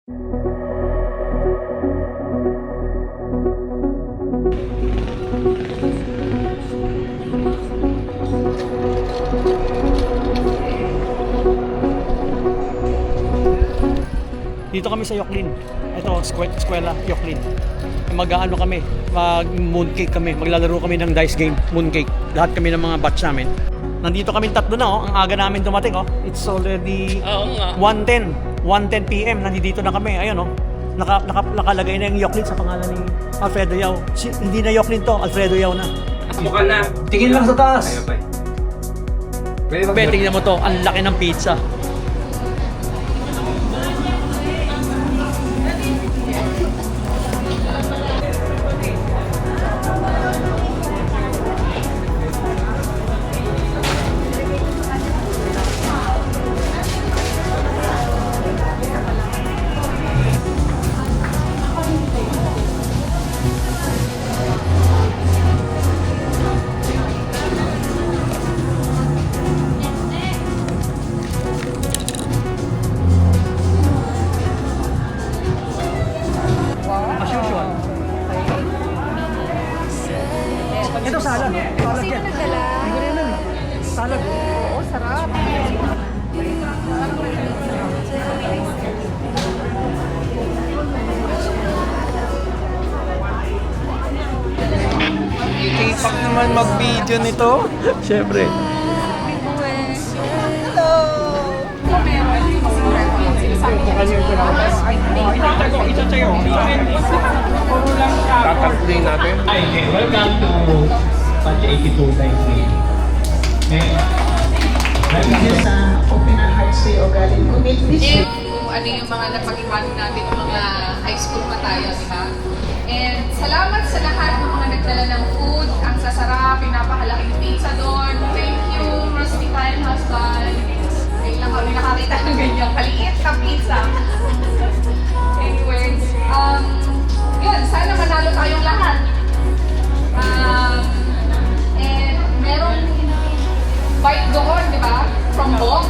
Dito kami sa Yoklin. Ito, eskwela, Yoklin. Mag-ano kami, mag-mooncake kami. Maglalaro kami ng dice game, mooncake. Lahat kami ng mga batch namin. Nandito kami tatlo na, oh. Ang aga namin dumating, oh. It's already 1:10 p.m. Nandito na kami. Ayun, oh. Nakalagay na yung Yoklin sa pangalan ni Alfredo Yao. Hindi na Yoklin to, Alfredo Yao na. Mukha na. Tingin lang sa taas. Pwede Tingnan mo to, ang laki ng pizza. As usual. Ito salad. Salad yan. Hindi rin nun. Salad. Oo, sarap. Ipak naman mag-video nito. Siyempre. Tatakplay natin. Hi, welcome to Patch 82 Times Lane. Dito sa Open our Hearts to You o galing commit this year. Kung ano yung mga napag-iwanan natin ng mga high school pa tayo, di ba? And salamat sa lahat ng mga nagdala ng food. Ang sasarap, pinapakalaking pizza doon. Thank you, Rusty and husband. Ngayon lang kami nakakita ng ganyan. Kaliit ka pizza. Anyways, yun, sana manalo tayong lahat. And merong bike doon, di ba? From Bok,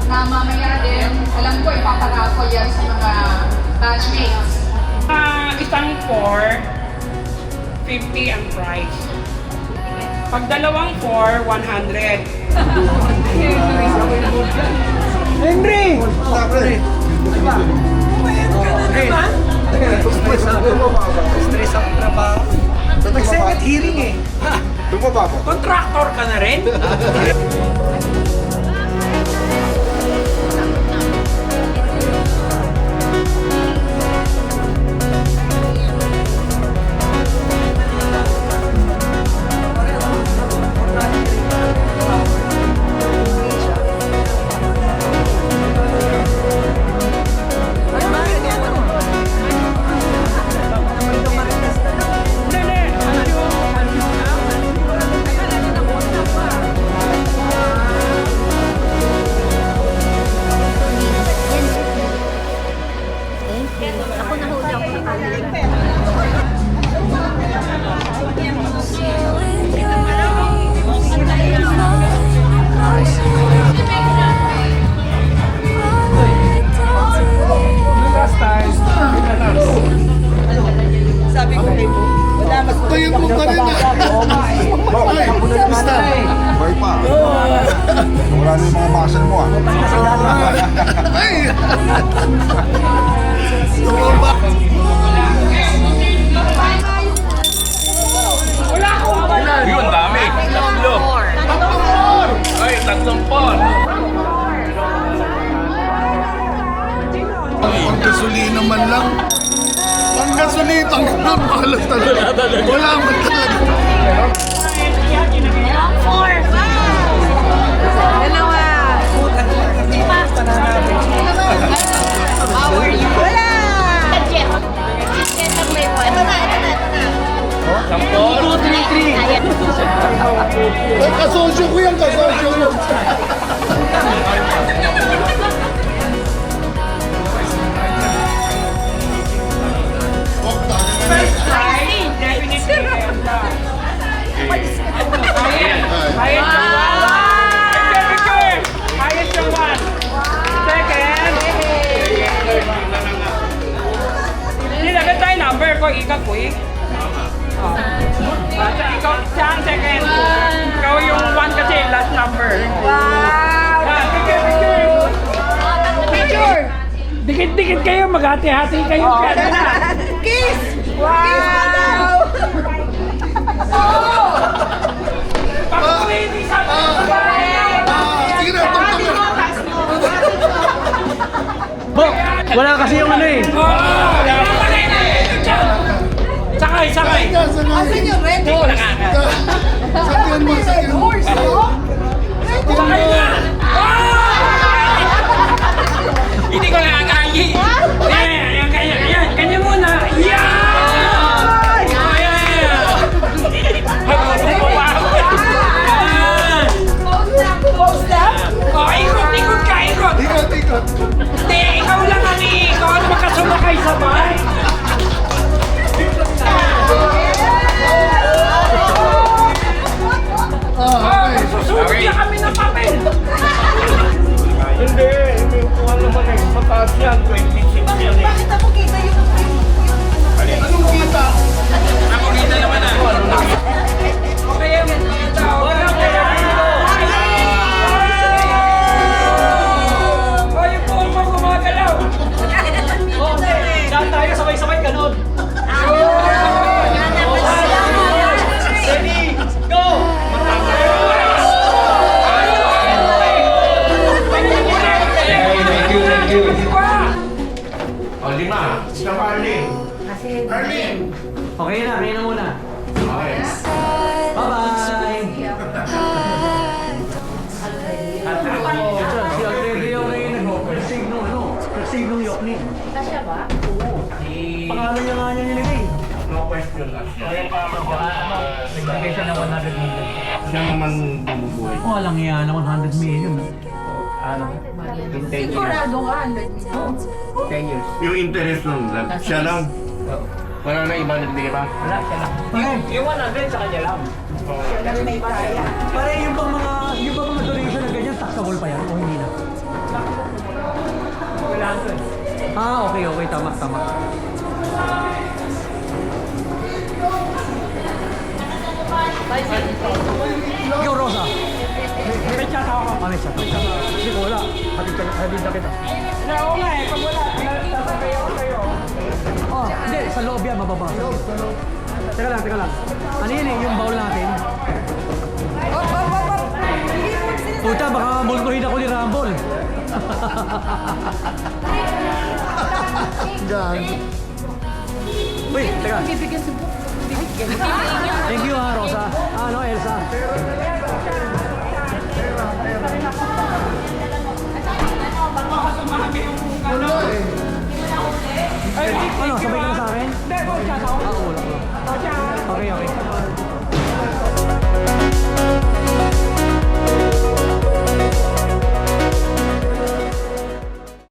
na mamaya din, alam ko ipaparaffle yan sa mga batchmates. Isang 4, 50 ang price. Pag dalawang 4, 100. Henry! Stress ang trabaho. Nag-second hearing eh. Contractor ka na rin? Wala na yung mga muscle mo ah. Ay! Yun, dami. Tatlo. Ay, tatlong por. Pang gasolina man lang. Pang gasolina, pang mahalas talaga. Wala man talaga. Sampor. Ay, kasosyo ko yan, kasosyo ko. First price, definitely. Highest yung one. Second. Oh. Ikaw siya ang second. Ikaw yung 1 kasi last number. Wow! Picture! Dikit-dikit kayo, maghati-hati kayo. Kiss! Wow! Pag-uwi, sa Sige na, tungtong na. Bo, wala kasi yung ano eh. Sakay, sakay! Asan yung red horse? Sakyan mo, sakyan mo. Sakay na! Hindi ko nakakayi! Ayan, ayan, kanya muna! Post up? Oh, ikot ka, ikot! Ikot, ikot. Hindi, ikaw lang ang iikot, makasumakay sabay! Okay. Susunod na kami ng papel! Hindi, hindi ko naman eh. Mataas yan, 26 yan eh. Bakit ako kita yung Anong kita? Ako kita naman ah! Okay, kita! Ay, po mo gumagalaw! Saan tayo sabay-sabay ganun? Ready, go! Thank you. O, 5. Isa pa, Arlene. Arlene. Okay na, kaya na muna. Okay. Bye-bye! Si Alfredo yung nag-persig nung ano, persig nung Yoklin. Kasya ba? Pangalan niya nga niya nilagay. No question last. Nagbigay siya ng 100 million. Siya naman bumubuhay. Walang yan na 100 million. Ano? In 10 years. Sigurado ka, 10 years. Yung interest nun, siya lang. Wala na iba nagbigay pa. Wala siya lang. Yung 100 sa kanya lang. Pare, yung bang mga donation na ganyan, taxable pa yan o hindi na? Wala ito eh. Ah, okay, tama. Ikaw, Rosa. May chat ako. May chat. Kasi kung wala, hatid na kita. Oo nga eh, pag wala, sasabay ako sa'yo. Oh, hindi, sa loob yan, mababasa. Teka lang. Ano yun eh, yung bowl natin? Puta, baka multuhin ako ni Rambol. Gan. Uy, teka. Thank you ha, Rosa. Ano, Elsa? Ano, sabay ka na sa akin? Hindi, chat ako. Wala. Okay.